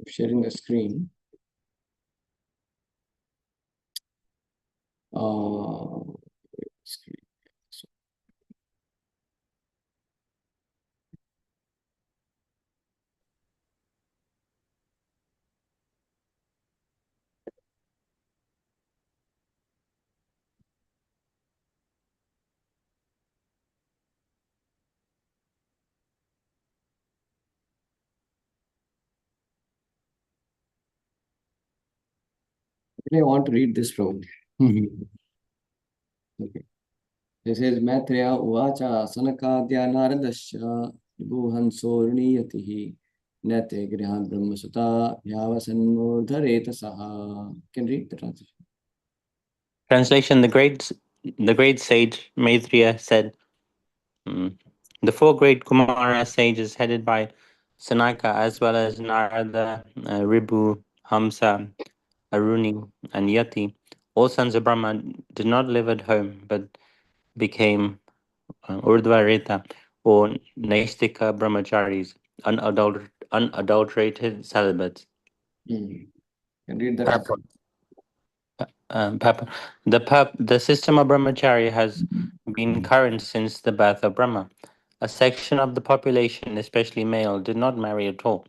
sharing the screen. Screen. So, I want to read this from. Okay. This is Maitreya Uvacha Sanakadya Naradasya Vibhuhansorniyatihi Nete Grihan Brahmasuta Yavasannurdhareta Saha. Can read the translation. Translation: the great sage Maitreya said, mm, the four great Kumara sages headed by Sanaka, as well as Narada, Ribu, Hamsa, Aruni, and Yati, all sons of Brahma, did not live at home but became Urdhvareta or Naistika brahmacharis, unadulterated celibates. Can read the Purport. translation. The system of brahmacharya has been current since the birth of Brahma. A section of the population, especially male, did not marry at all.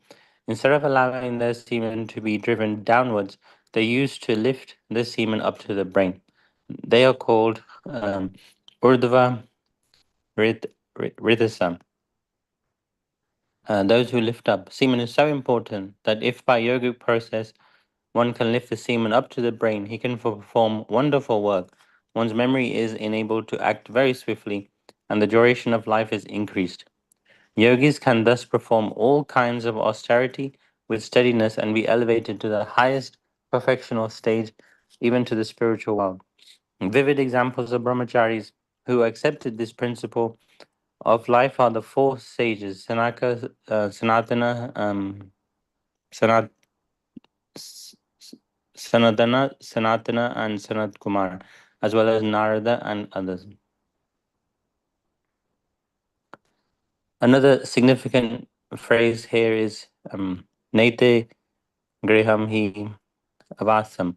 Instead of allowing their semen to be driven downwards, they used to lift the semen up to the brain. They are called Urdhva Rithasam. Those who lift up. Semen is so important that if by yogic process one can lift the semen up to the brain, he can perform wonderful work. One's memory is enabled to act very swiftly, and the duration of life is increased. Yogis can thus perform all kinds of austerity with steadiness and be elevated to the highest perfectional stage, even to the spiritual world. Vivid examples of brahmacharis who accepted this principle of life are the four sages: Sanaka, Sanatana, Sanat, Sanatana, and Sanat Kumar, as well as Narada and others. Another significant phrase here is Nete Griham Hi Avasam.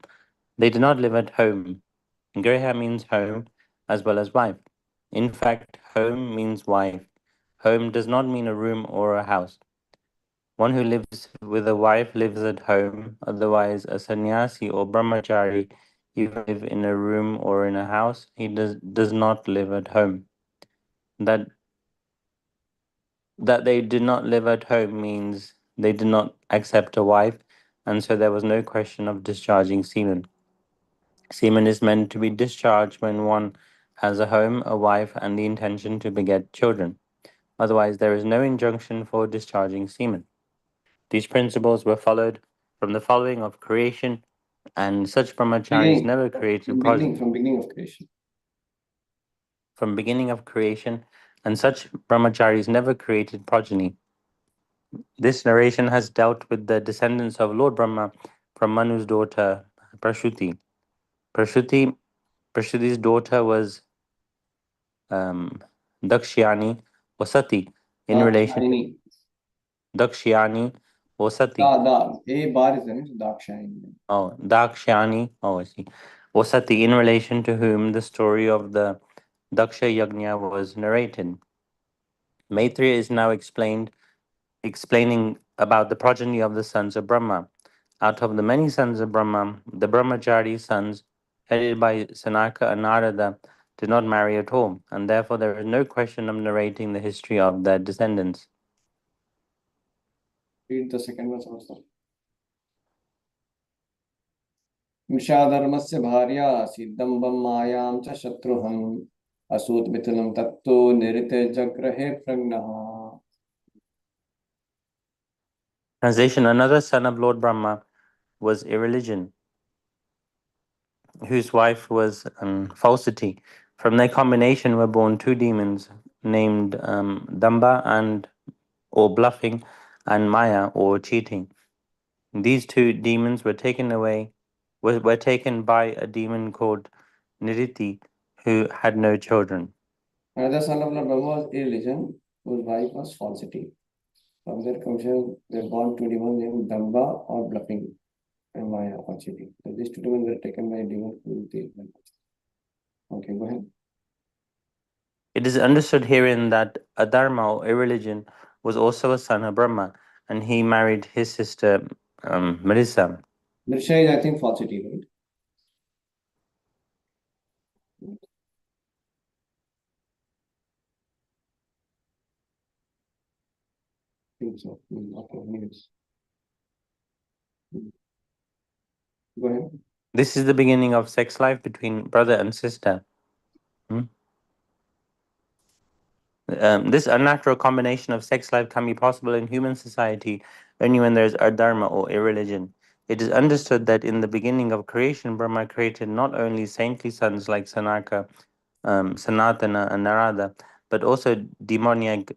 They did not live at home. Griha means home as well as wife. In fact, home means wife. Home does not mean a room or a house. One who lives with a wife lives at home, otherwise, a sannyasi or brahmachari, even live in a room or in a house, he does not live at home. That that they did not live at home means they did not accept a wife, and so there was no question of discharging semen. Semen is meant to be discharged when one has a home, a wife, and the intention to beget children. Otherwise, there is no injunction for discharging semen. These principles were followed from the following of creation, and such brahmacharis Beginning. never created From beginning of creation. from beginning of creation, and such brahmacharis never created progeny. This narration has dealt with the descendants of Lord Brahma from Manu's daughter Prasuti. Prasuti Prasuti's daughter was um, Dakshyani or Sati in relation to Dakshaini. Dakshyani or Sati. A bar is the name, Dakshaini. Oh, Dakshyani. Oh, I see. Or Sati, in relation to whom the story of the Daksha Yajna was narrated. Maitreya is now explaining about the progeny of the sons of Brahma. Out of the many sons of Brahma, the Brahmachari sons, headed by Sanaka and Narada, did not marry at all, and therefore there is no question of narrating the history of their descendants. Read the second verse also. मिषाधर्मस्य भार्या सिद्धम्बं मायां च शत्रुहम् असूतमिथुनं तत्तु निरृतजग्रहे प्रज्ञः. Translation: Another son of Lord Brahma was irreligion, whose wife was falsity. From their combination were born two demons named Damba and or bluffing, and Maya or cheating. These two demons were taken by a demon called Niriti, who had no children. Another son of Lord Brahma was irreligion, whose wife was falsity. From that commission, they're born two demons named Damba or Bluffing and Maya or cheating. So these two demons were taken by a demon who they. Okay, go ahead. It is understood herein that Adharma or irreligion was also a son of Brahma, and he married his sister Marisa. Mirsha is, I think, falsity, right? I think so. Okay, anyways. Go ahead. This is the beginning of sex life between brother and sister. Hmm? This unnatural combination of sex life can be possible in human society only when there is adharma or irreligion. It is understood that in the beginning of creation, Brahma created not only saintly sons like Sanaka, Sanatana, and Narada, but also demoniac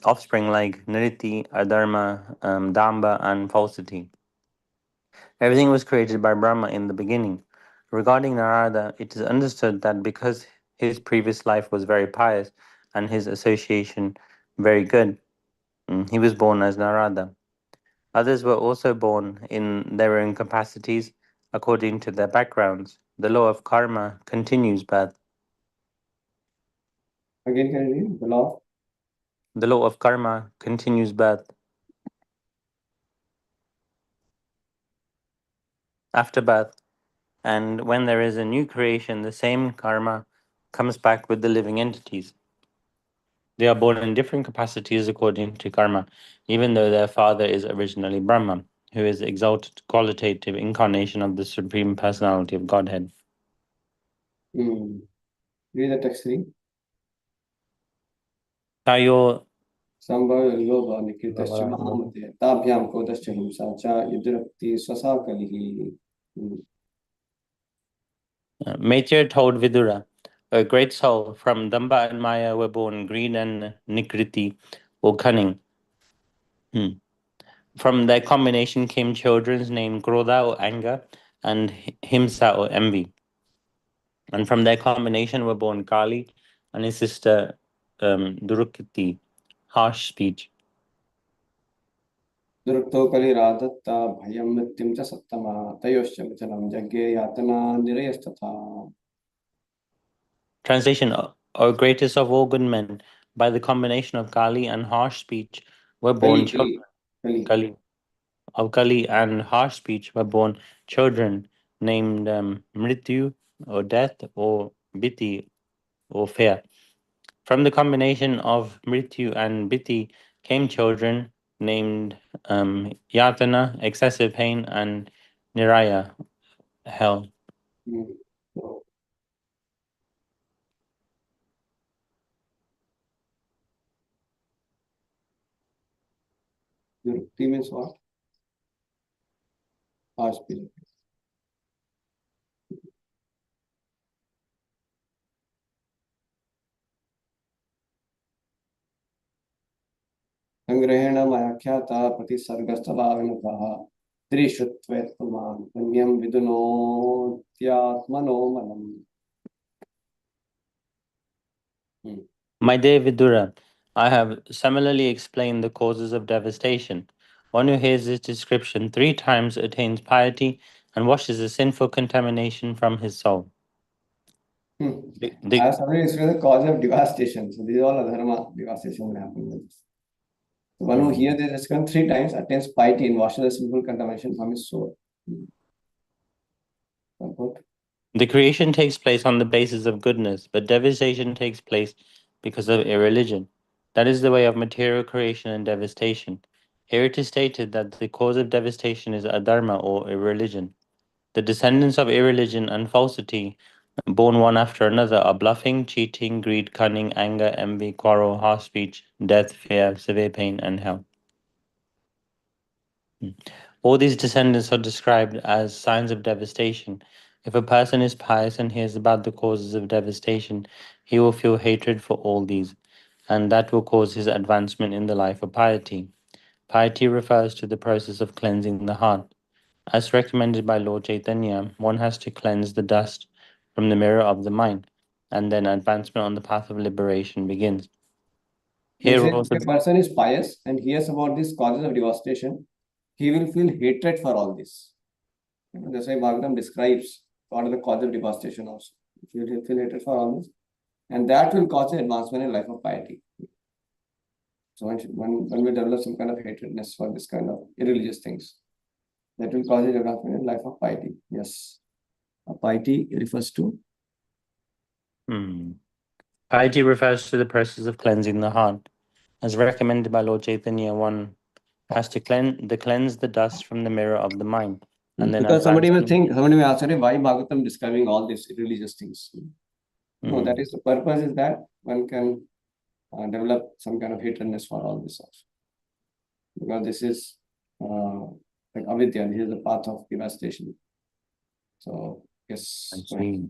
offspring like Nriti, Adharma, Damba, and falsity. Everything was created by Brahma in the beginning. Regarding Narada, it is understood that because his previous life was very pious and his association very good, he was born as Narada. Others were also born in their own capacities according to their backgrounds. The law of karma continues birth. Again, can you read the law? The law of karma continues birth. After birth, and when there is a new creation, the same karma comes back with the living entities. They are born in different capacities according to karma, even though their father is originally Brahma, who is exalted qualitative incarnation of the Supreme Personality of Godhead. Hmm. Read the text 3. Tayo Sambhava Yoga Nikritasya Mahamate Tabhyam Kodasya Himsa Cha Yudrakti Swasa Kalihi. Maitre told Vidura, a great soul, from Damba and Maya were born greed and nikriti, or cunning. Hmm. From their combination came children named Krodha or anger and Himsa or envy. And from their combination were born Kali and his sister Durukiti, harsh speech. Durukto Kali Radhatta Bhayam Mrityam Cha Sattama Tayosya Vachanam Jagge Yatana Nirayastatha. Translation: O greatest of all good men, by the combination of Kali and harsh speech were born Kali, children. Kali, Kali. Kali. Of Kali and harsh speech were born children named Mrityu or death or Biti or fear. From the combination of Mrityu and Biti came children named Yatana, excessive pain, and Niraya, hell. Hmm. So, Durukti means what? Harsh spirit. संग्रहेण मयाख्याता प्रतिसर्गस्थलाविनुतः त्रिश्रुत्वेत्तमान् पुण्यं विदुनोत्यात्मनो मनम्. My dear Vidura, I have similarly explained the causes of devastation. One who hears this description 3 times attains piety and washes the sinful contamination from his soul. I have somebody explained the cause of devastation. So these are all adharma devastation will happen with this. The one who hears this description 3 times attains piety and washes the sinful contamination from his soul. The creation takes place on the basis of goodness, but devastation takes place because of irreligion. That is the way of material creation and devastation. Here it is stated that the cause of devastation is adharma or irreligion. The descendants of irreligion and falsity, born one after another, are bluffing, cheating, greed, cunning, anger, envy, quarrel, harsh speech, death, fear, severe pain, and hell. All these descendants are described as signs of devastation. If a person is pious and hears about the causes of devastation, he will feel hatred for all these, and that will cause his advancement in the life of piety. Piety refers to the process of cleansing the heart. As recommended by Lord Chaitanya, one has to cleanse the dust from the mirror of the mind, and then advancement on the path of liberation begins. Let's Here say also, if a person is pious and hears about these causes of devastation, he will feel hatred for all this. That's why Bhagavatam describes what are the causes of devastation also. He will feel hatred for all this, and that will cause an advancement in life of piety. So when we develop some kind of hatredness for this kind of irreligious things, that will cause a development in life of piety. Yes. Piety refers to piety refers to the process of cleansing the heart. As recommended by Lord Chaitanya, one has to cleanse the dust from the mirror of the mind, and then because somebody may advancement. think, somebody may ask, why Bhagavatam describing all these religious things? No, that Mm, is the purpose is that one can develop some kind of hatredness for all this also. Because this is like avidya, this is the path of devastation. So, I yes, see.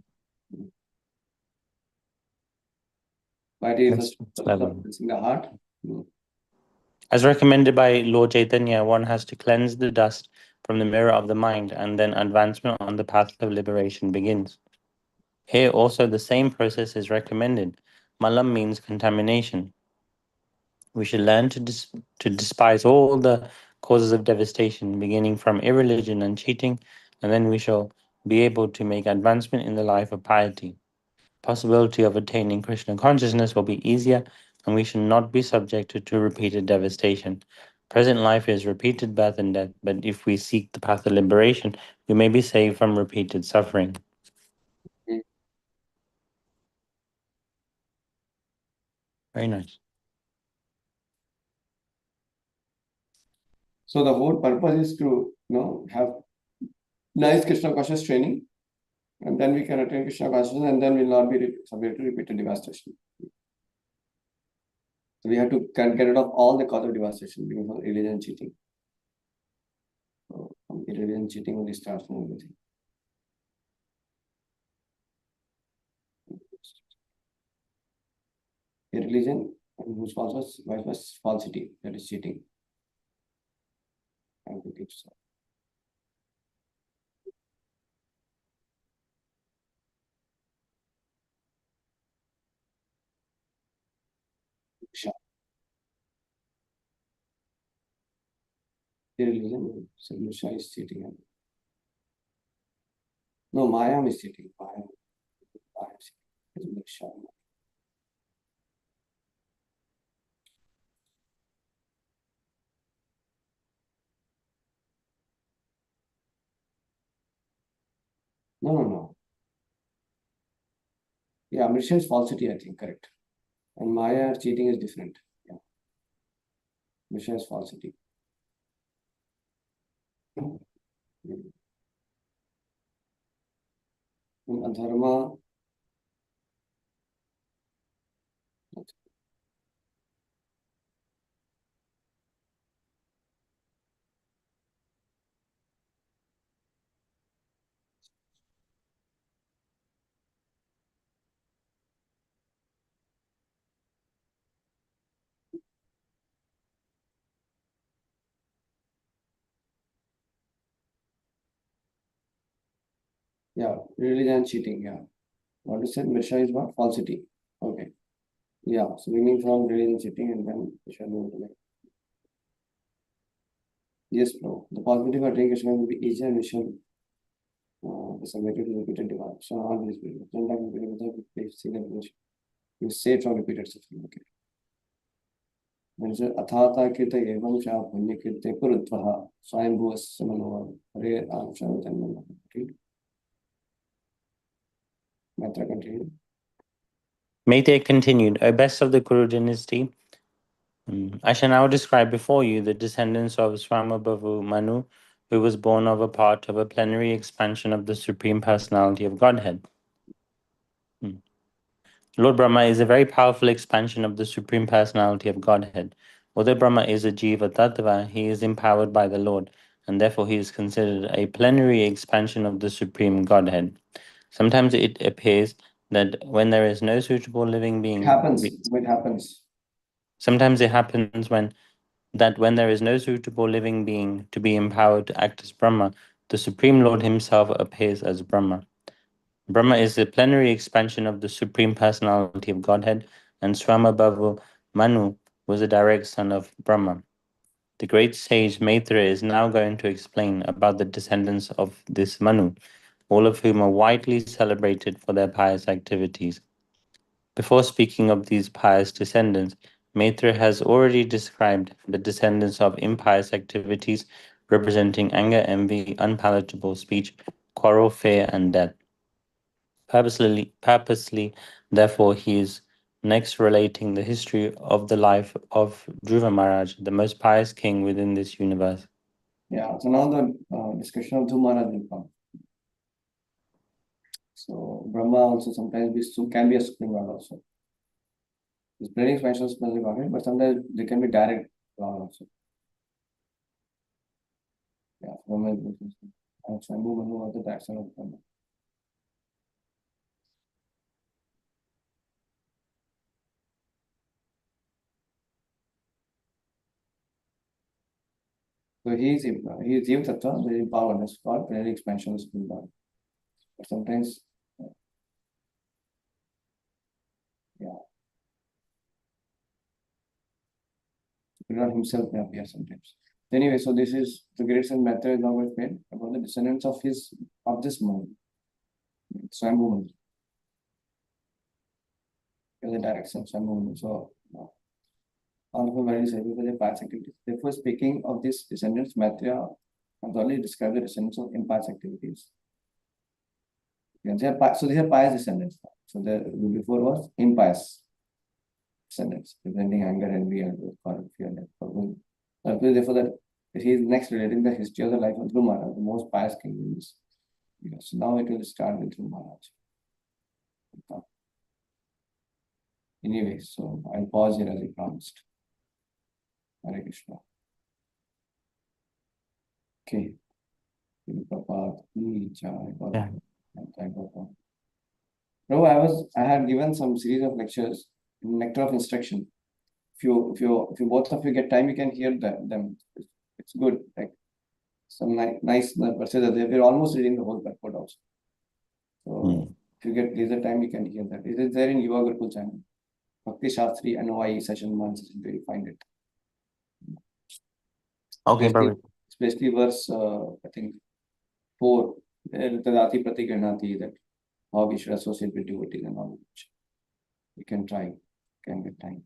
piety refers Next to level. cleansing the heart. As recommended by Lord Chaitanya, one has to cleanse the dust from the mirror of the mind, and then advancement on the path of liberation begins. Here also the same process is recommended. Malam means contamination. We should learn to despise all the causes of devastation, beginning from irreligion and cheating, and then we shall be able to make advancement in the life of piety. Possibility of attaining Krishna consciousness will be easier, and we should not be subjected to repeated devastation. Present life is repeated birth and death, but if we seek the path of liberation, we may be saved from repeated suffering. Very nice. So the whole purpose is to have nice Krishna conscious training, and then we can attain Krishna consciousness, and then we'll not be subject to repeated devastation. So we have to get rid of all the cause of devastation, being from religion and cheating. So from religion and cheating only starts from everything. A religion whose was falsity, that is cheating. I think so. The religion, so Misha is cheating. No, Maya is cheating. Maya is cheating. No, no, no. Yeah, Misha is falsity, I think, correct. And Maya cheating is different. Yeah. Misha is falsity. Dharma. Yeah, religion and cheating. Yeah. What you said, Misha is what? Falsity. Okay. Yeah. So we mean from religion cheating and then Misha will like. Yes, bro. The possibility for drink will be easier mission submitted to repeated device. So all these people. Then like without single mission. You save from repeated suffering. Okay. Then it says Athata Kirta Evam Shah Punya Kirte Purutvaha Swayambhuva Samanova Hare Ram Shavatanmana. Okay. Matra continue. May they continued, O best of the Guru dynasty. I shall now describe before you the descendants of Swambhavu Manu, who was born of a part of a plenary expansion of the Supreme Personality of Godhead. Lord Brahma is a very powerful expansion of the Supreme Personality of Godhead. Although Brahma is a Jiva Tattva, he is empowered by the Lord, and therefore he is considered a plenary expansion of the Supreme Godhead. Sometimes it appears that when there is no suitable living It being, happens. It happens. sometimes it happens when there is no suitable living being to be empowered to act as Brahma, the Supreme Lord himself appears as Brahma. Brahma is the plenary expansion of the Supreme Personality of Godhead, and Swambhavu Manu was a direct son of Brahma. The great sage Maitra is now going to explain about the descendants of this Manu, all of whom are widely celebrated for their pious activities. Before speaking of these pious descendants, Maitra has already described the descendants of impious activities representing anger, envy, unpalatable speech, quarrel, fear, and death. Purposely, therefore, he is next relating the history of the life of Dhruva Maharaj, the most pious king within this universe. Yeah, so now the discussion of Dhruva Maharaj will come. So Brahma also sometimes can be a supreme lord also. His spreading expansion specific order, but sometimes they can be direct lord also. Yeah, Brahma is and Shambhu Manu are the direct son of Brahma. So he is Jiva Tattva, the empowered, that's called planetary expansion of spirit body. But sometimes, yeah, Spirit himself may appear sometimes. Anyway, so this is the great son method is now going to explain about the descendants of this Manu, Swambhu Manu. The direction Swambhu Manu. So all of them very stable for their past activities. Therefore, speaking of these descendants, Maitreya has already described the descendants of impious activities. Yeah, so these are pious descendants. So the before was impious descendants, representing anger, envy, and fear. Therefore, that he is next relating the history of the life of Dhruva Maharaj, the most pious king in this. So now it will start with Dhruva Maharaj. Anyway, so I'll pause here as I promised. Hare Krishna. Okay. Yeah. No, I had given some series of lectures in Nectar of Instruction. If you both of you get time, you can hear them. It's good. Like some nice verses are there. We're almost reading the whole purport also. So if you get laser time, you can hear that. It is there in Yuva Gurukul channel. Bhakti Shastri NOI session 1 session 2, you find it. Okay, especially verse I think 4. Tadati Pratiganati, that how we should associate with devotees and all. You can try. You can get time.